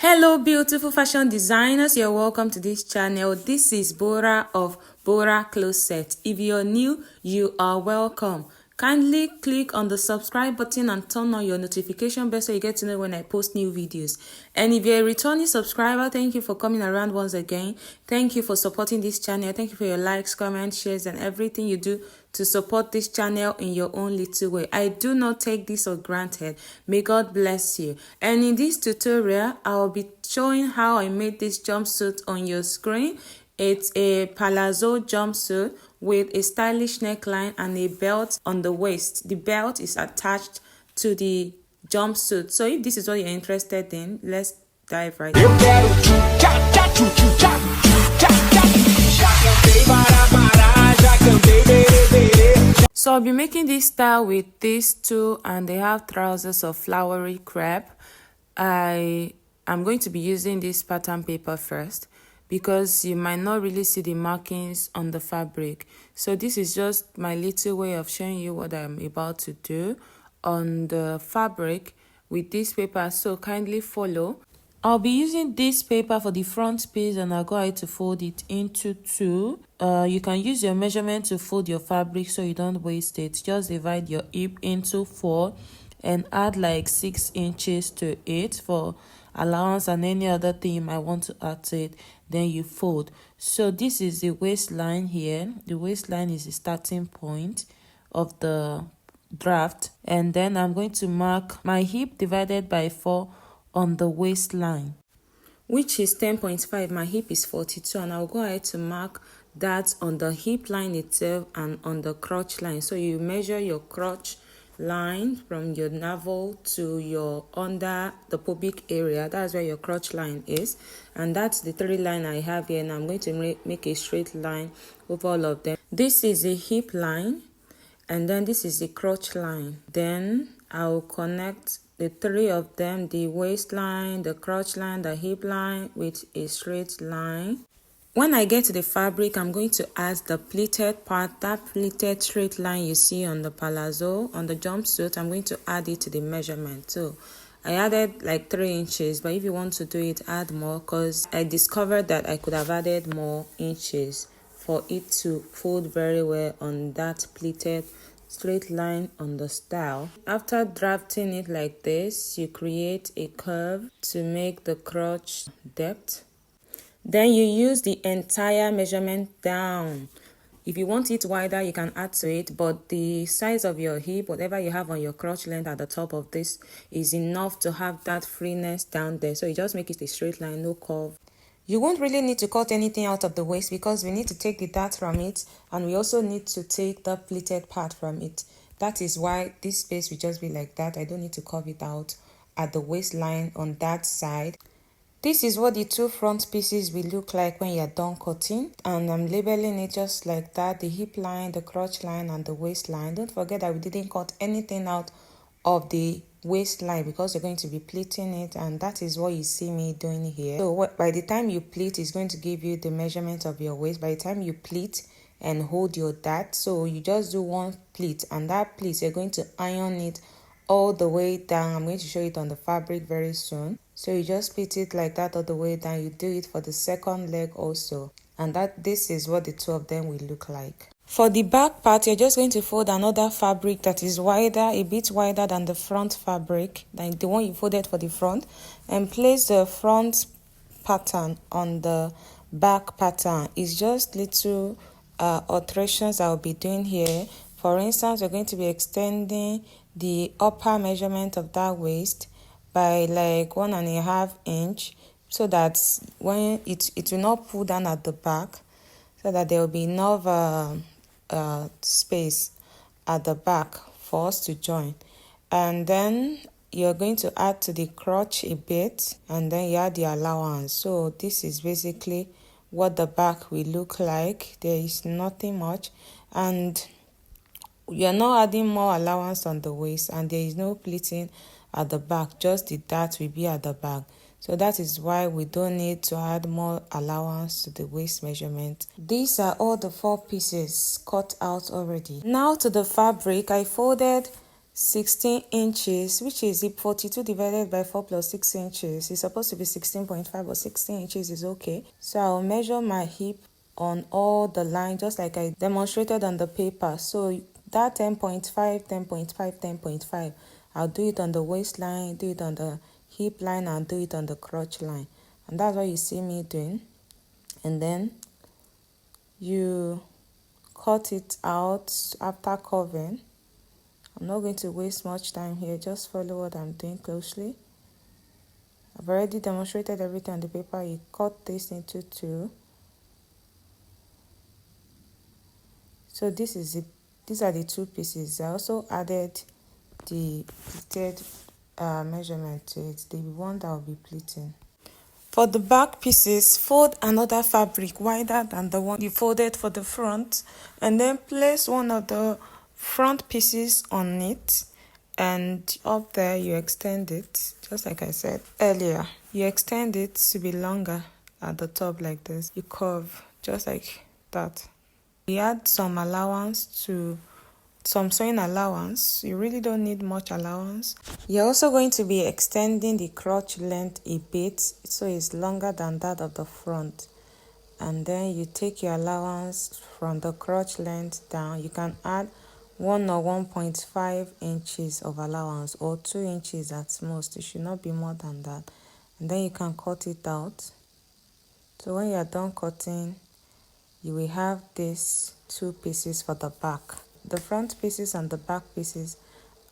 Hello beautiful fashion designers, you're welcome to this channel. This is Bora of Bora Closet. If you're new, you are welcome. Kindly click on the subscribe button and turn on your notification bell so you get to know when I post new videos. And if you're a returning subscriber, thank you for coming around once again. Thank you for supporting this channel. Thank you for your likes, comments, shares, and everything you do to support this channel in your own little way. I do not take this for granted. May God bless you. And in this tutorial, I'll be showing how I made this jumpsuit on your screen. It's a palazzo jumpsuit with a stylish neckline and a belt on the waist. The belt is attached to the jumpsuit. So if this is what you're interested in, let's dive right in. So I'll be making this style with these two, and they have trousers of flowery crepe. I'm going to be using this pattern paper first because you might not really see the markings on the fabric. So this is just my little way of showing you what I'm about to do on the fabric with this paper, so kindly follow. I'll be using this paper for the front piece, and I'll go ahead to fold it into two. You can use your measurement to fold your fabric so you don't waste it. Just divide your hip into 4 and add like 6 inches to it for allowance and any other thing you might want to add to it. Then you fold. So this is the waistline here. The waistline is the starting point of the draft, and then I'm going to mark my hip divided by 4 on the waistline, which is 10.5. My hip is 42, and I'll go ahead to mark that on the hip line itself and on the crotch line. So you measure your crotch line from your navel to your under the pubic area. That's where your crotch line is, and that's the 3 line I have here, and I'm going to make a straight line over all of them. This is the hip line, and then this is the crotch line. Then I'll connect the 3 of them, the waistline, the crotch line, the hip line, with a straight line. When I get to the fabric, I'm going to add the pleated part, that pleated straight line you see on the palazzo, on the jumpsuit. I'm going to add it to the measurement. So I added like 3 inches, but if you want to do it, add more, because I discovered that I could have added more inches for it to fold very well on that pleated straight line on the style. After drafting it like this, you create a curve to make the crotch depth. Then you use the entire measurement down. If you want it wider, you can add to it, but the size of your hip, whatever you have on your crotch length at the top of this, is enough to have that freeness down there. So you just make it a straight line, no curve. You won't really need to cut anything out of the waist because we need to take the dart from it, and we also need to take the pleated part from it. That is why this space will just be like that. I don't need to curve it out at the waistline on that side. This is what the 2 front pieces will look like when you're done cutting, and I'm labeling it just like that: the hip line, the crotch line, and the waistline. Don't forget that we didn't cut anything out of the waistline because you're going to be pleating it, and that is what you see me doing here. So by the time you pleat, it's going to give you the measurement of your waist. By the time you pleat and hold your dart, so you just do 1 pleat, and that pleat you're going to iron it all the way down. I'm going to show it on the fabric very soon. So you just pleat it like that all the way down. You do it for the second leg also, and this is what the 2 of them will look like. For the back part, you're just going to fold another fabric that is wider, a bit wider than the front fabric, like the one you folded for the front, and place the front pattern on the back pattern. It's just little alterations I'll be doing here. For instance, we're going to be extending the upper measurement of that waist by like 1.5 inch, so that when it will not pull down at the back, so that there will be enough space at the back for us to join. And then you're going to add to the crotch a bit, and then you add the allowance. So this is basically what the back will look like. There is nothing much, and you're not adding more allowance on the waist, and there is no pleating at the back, just the dart will be at the back. So that is why we don't need to add more allowance to the waist measurement. These are all the 4 pieces cut out already. Now to the fabric, I folded 16 inches, which is 42 divided by 4 plus 6 inches. It's supposed to be 16.5, but 16 inches is okay. So I'll measure my hip on all the lines, just like I demonstrated on the paper. So that 10.5, 10.5, 10.5, I'll do it on the waistline, do it on the hip line, and do it on the crotch line. And that's what you see me doing. And then you cut it out after curving. I'm not going to waste much time here, just follow what I'm doing closely. I've already demonstrated everything on the paper. You cut this into two. So this is it. These are the two pieces. I also added the pleated measurement to it, the one that will be pleating. For the back pieces, fold another fabric wider than the one you folded for the front, and then place one of the front pieces on it, and up there you extend it, just like I said earlier. You extend it to be longer at the top like this. You curve just like that. We add some sewing allowance. You really don't need much allowance. You're also going to be extending the crotch length a bit so it's longer than that of the front. And then you take your allowance from the crotch length down. You can add 1 or 1.5 inches of allowance, or 2 inches at most. It should not be more than that. And then you can cut it out. So when you're done cutting, you will have these two pieces for the back. The front pieces and the back pieces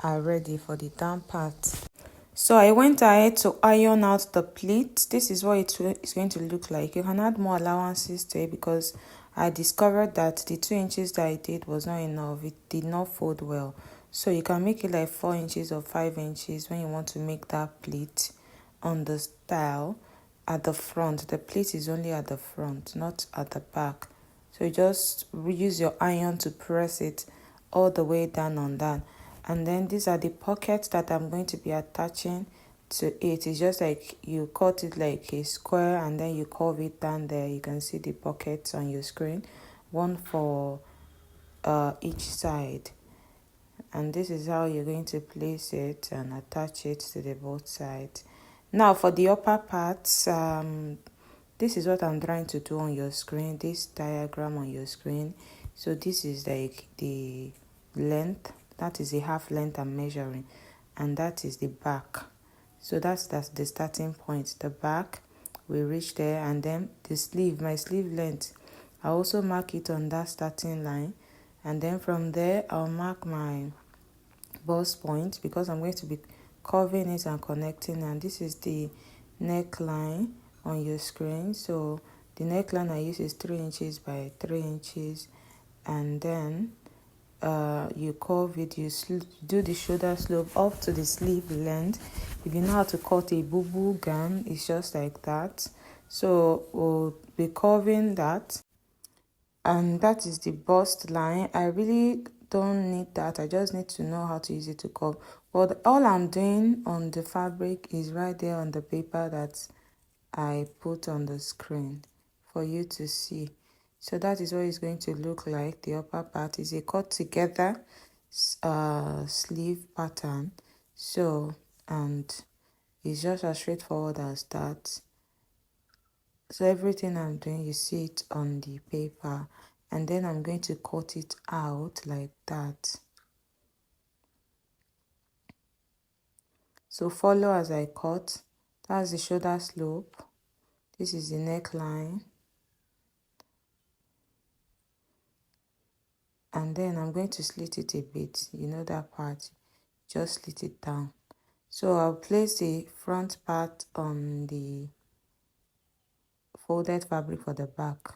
are ready for the down part. So I went ahead to iron out the pleat. This is what it's going to look like. You can add more allowances to it because I discovered that the 2 inches that I did was not enough. It did not fold well. So you can make it like 4 inches or 5 inches when you want to make that pleat on the style at the front. The pleat is only at the front, not at the back. So you just use your iron to press it all the way down on that. And then these are the pockets that I'm going to be attaching to it. It's just like you cut it like a square and then you curve it down there. You can see the pockets on your screen, one for each side. And this is how you're going to place it and attach it to the both sides. Now for the upper parts, this is what I'm trying to do on your screen, this diagram on your screen. So this is like the length, that is the half length I'm measuring, and that is the back. So that's the starting point. The back will reach there, and then the sleeve, my sleeve length, I also mark it on that starting line, and then from there I'll mark my bust point because I'm going to be curving it and connecting. And this is the neckline on your screen. So the neckline I use is 3 inches by 3 inches, and then you curve it, you do the shoulder slope up to the sleeve length. If you know how to cut a boo-boo gown, it's just like that. So we'll be curving that, and that is the bust line. I really don't need that. I just need to know how to use it to curve. But all I'm doing on the fabric is right there on the paper that I put on the screen for you to see. So that is what it's going to look like. The upper part is a cut together sleeve pattern. So, and it's just as straightforward as that. So everything I'm doing, you see it on the paper, and then I'm going to cut it out like that. So follow as I cut. That's the shoulder slope. This is the neckline. And then I'm going to slit it a bit. You know that part, just slit it down. So I'll place the front part on the folded fabric for the back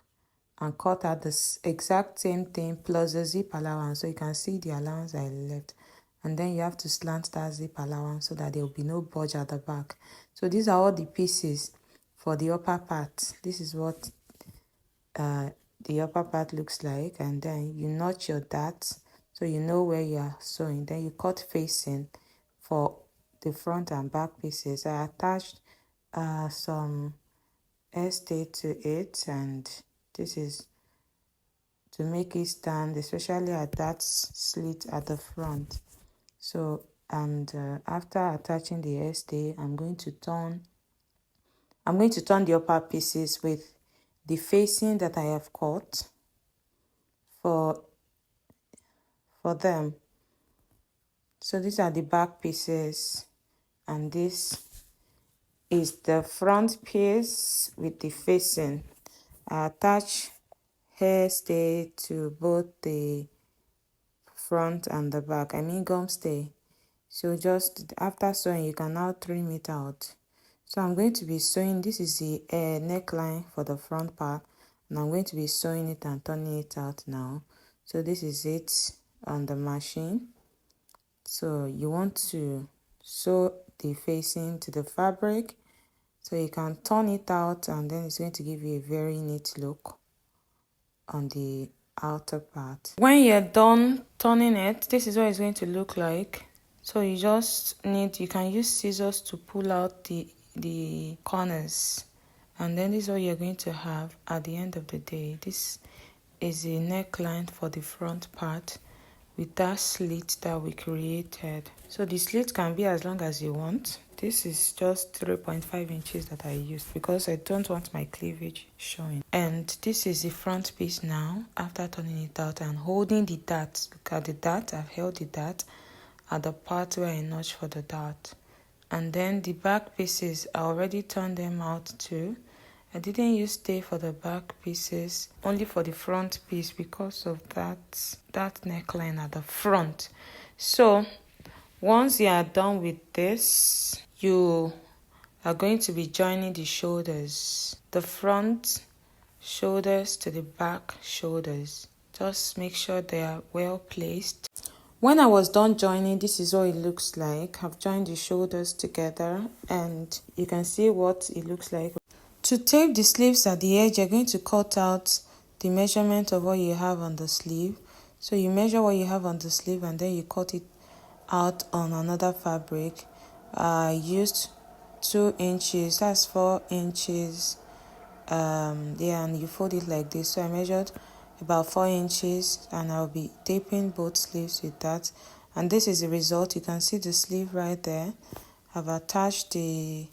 and cut out the exact same thing plus the zip allowance, so you can see the allowance I left. And then you have to slant that zip allowance so that there will be no bulge at the back. So these are all the pieces for the upper part. This is what the upper part looks like. And then you notch your darts so you know where you are sewing. Then you cut facing for the front and back pieces. I attached some stay to it, and this is to make it stand, especially at that slit at the front. So, and after attaching the hairstay, I'm going to turn the upper pieces with the facing that I have cut for them. So these are the back pieces, and this is the front piece with the facing. I attach hairstay to both the front and the back. I mean gum stay. So just after sewing, you can now trim it out. So I'm going to be sewing. This is the neckline for the front part, and I'm going to be sewing it and turning it out now. So this is it on the machine. So you want to sew the facing to the fabric, so you can turn it out, and then it's going to give you a very neat look on the outer part. When you're done turning it, this is what it's going to look like. So you can use scissors to pull out the corners, and then this is what you're going to have at the end of the day. This is a neckline for the front part with that slit that we created. So the slit can be as long as you want. This is just 3.5 inches that I used because I don't want my cleavage showing. And this is the front piece now after turning it out and holding the dart. Look at the dart. I've held the dart at the part where I notch for the dart. And then the back pieces, I already turned them out too. I didn't use stay for the back pieces, only for the front piece because of that neckline at the front. So once you are done with this, you are going to be joining the shoulders, the front shoulders to the back shoulders. Just make sure they are well placed. When I was done joining, this is what it looks like. I've joined the shoulders together, and you can see what it looks like. To tape the sleeves at the edge, you're going to cut out the measurement of what you have on the sleeve. So you measure what you have on the sleeve, and then you cut it out on another fabric. I used 2 inches, that's 4 inches. And you fold it like this. So I measured about 4 inches, and I'll be taping both sleeves with that. And this is the result. You can see the sleeve right there. I've attached the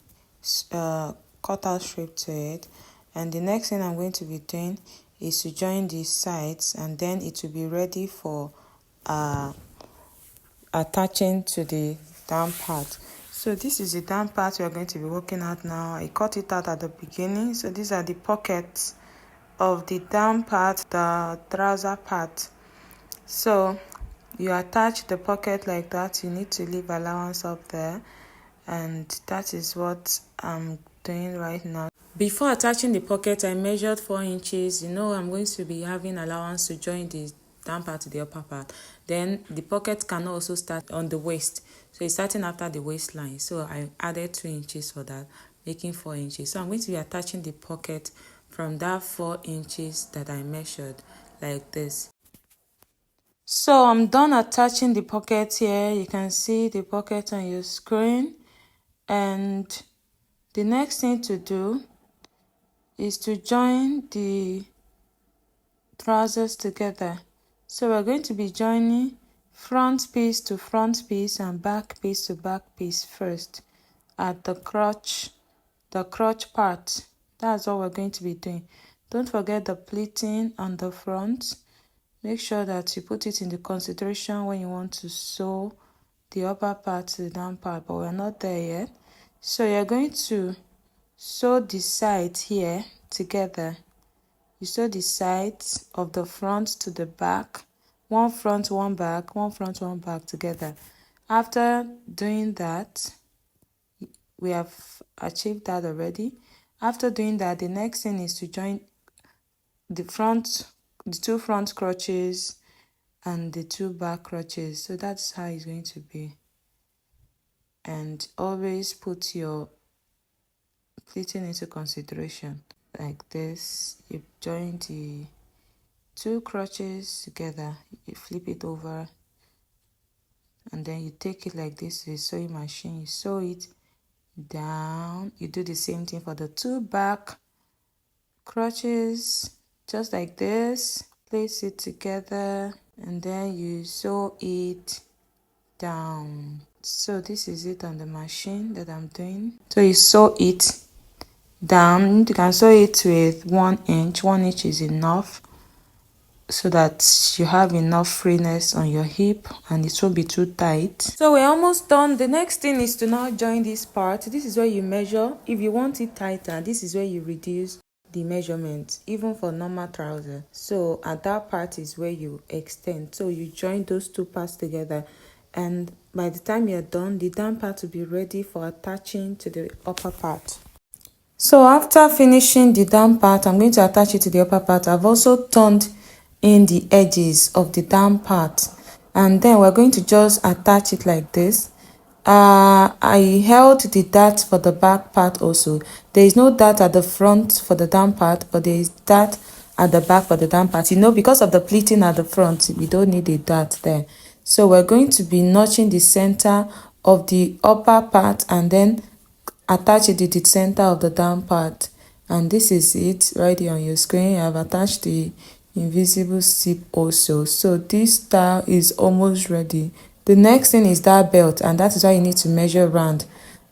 cutout strip to it, and the next thing I'm going to be doing is to join the sides, and then it will be ready for attaching to the down part. So this is the down part we are going to be working out now. I cut it out at the beginning. So these are the pockets of the down part, the trouser part. So you attach the pocket like that. You need to leave allowance up there, and that is what I'm doing right now. Before attaching the pocket, I measured 4 inches. I'm going to be having allowance to join the down part to the upper part. Then the pocket can also start on the waist, so it's starting after the waistline. So I added 2 inches for that, making 4 inches. So I'm going to be attaching the pocket from that 4 inches that I measured like this. So I'm done attaching the pocket here. You can see the pocket on your screen, and the next thing to do is to join the trousers together. So we're going to be joining front piece to front piece and back piece to back piece first at the crotch part. That's what we're going to be doing. Don't forget the pleating on the front. Make sure that you put it in the consideration when you want to sew the upper part to the down part, but we're not there yet. So you're going to sew the sides here together. You sew the sides of the front to the back, one front, one back, one front, one back together. After doing that, we have achieved that already. After doing that, the next thing is to join the 2 front crotches and the 2 back crotches. So that's how it's going to be. And always put your pleating into consideration. Like this, you join the 2 crotches together, you flip it over, and then you take it like this to the sewing machine. You sew it down. You do the same thing for the 2 back crotches, just like this. Place it together, and then you sew it down. So this is it on the machine that I'm doing. So you sew it down. You can sew it with 1 inch. 1 inch is enough, so that you have enough freeness on your hip and it won't be too tight. So we're almost done. The next thing is to now join this part. This is where you measure. If you want it tighter, this is where you reduce the measurement, even for normal trouser. So at that part is where you extend. So you join those two parts together, and by the time you're done, the down part will be ready for attaching to the upper part. So after finishing the down part, I'm going to attach it to the upper part. I've also turned in the edges of the down part, and then we're going to just attach it like this. I held the dart for the back part also. There is no dart at the front for the down part, but there is dart at the back for the down part. You know, because of the pleating at the front, we don't need a dart there. So we're going to be notching the center of the upper part and then attach it to the center of the down part. And this is it right here on your screen. I've attached the invisible zip also. So this style is almost ready. The next thing is that belt, and that is why you need to measure round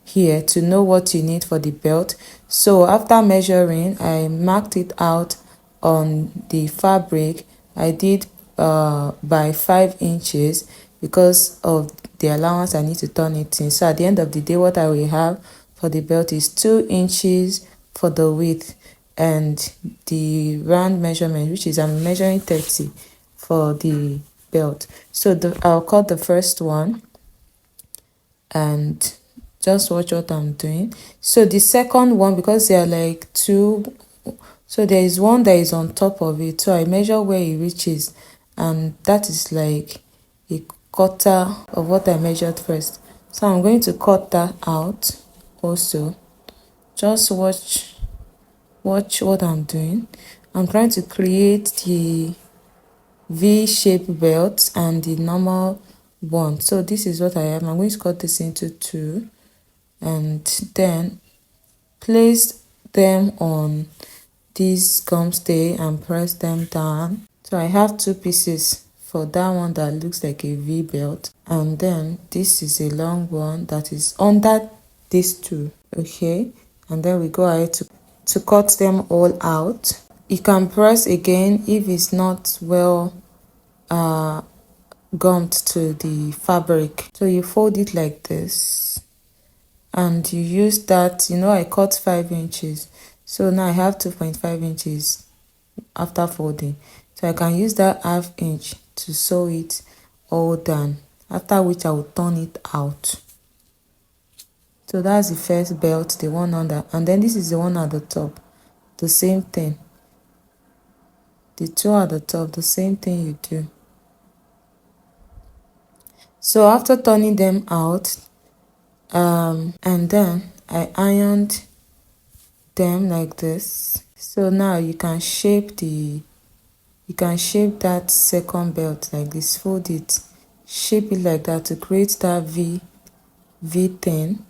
here to know what you need for the belt. So after measuring, I marked it out on the fabric. I did by 5 inches because of the allowance I need to turn it in. So at the end of the day, what I will have for the belt is 2 inches for the width, and the round measurement, which is I'm measuring 30 for the belt. So I'll cut the first one and just watch what I'm doing. So the second one, because they are like two, so there is one that is on top of it, so I measure where it reaches, and that is like a quarter of what I measured first. So I'm going to cut that out also. Just watch what I'm doing. I'm trying to create the V-shaped belt and the normal one. So this is what I have. I'm going to cut this into two and then place them on this gum stay and press them down. So I have two pieces for that one that looks like a V belt, and then this is a long one that is under these two. Okay, and then we go ahead to cut them all out. You can press again if it's not well gummed to the fabric. So you fold it like this and you use that. You know, I cut 5 inches, so now I have 2.5 inches after folding, so I can use that ½ inch to sew it all down, after which I will turn it out. So that's the first belt, the one under, and then this is the one at the top. The same thing, the two at the top, the same thing you do. So after turning them out, and then I ironed them like this. So now you can shape that second belt like this. Fold it, shape it like that to create that V thing.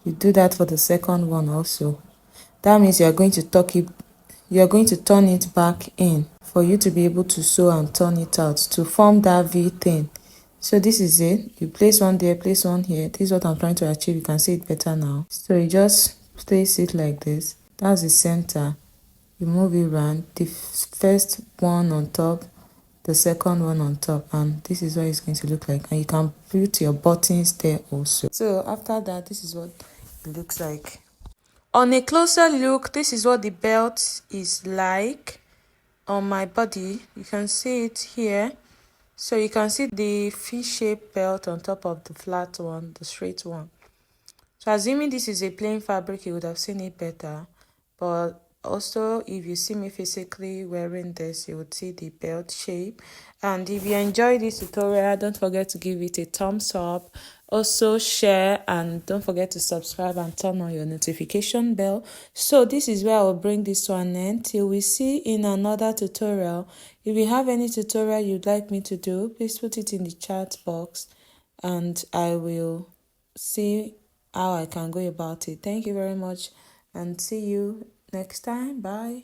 You do that for the second one also. That means you are going to turn it back in for you to be able to sew and turn it out to form that V thing. So this is it. You place one there, place one here. This is what I'm trying to achieve. You can see it better now. So you just place it like this. That's the center. You move it around. The first one on top, the second one on top, and this is what it's going to look like. And you can put your buttons there also. So after that, this is what it looks like. On a closer look, this is what the belt is like on my body. You can see it here. So you can see the V-shaped belt on top of the flat one, the straight one. So assuming this is a plain fabric, you would have seen it better. But also, if you see me physically wearing this, you would see the belt shape. And if you enjoyed this tutorial, don't forget to give it a thumbs up. Also share, and don't forget to subscribe and turn on your notification bell. So this is where I will bring this to an end till we see in another tutorial. If you have any tutorial you'd like me to do, please put it in the chat box and I will see how I can go about it. Thank you very much and see you next time. Bye.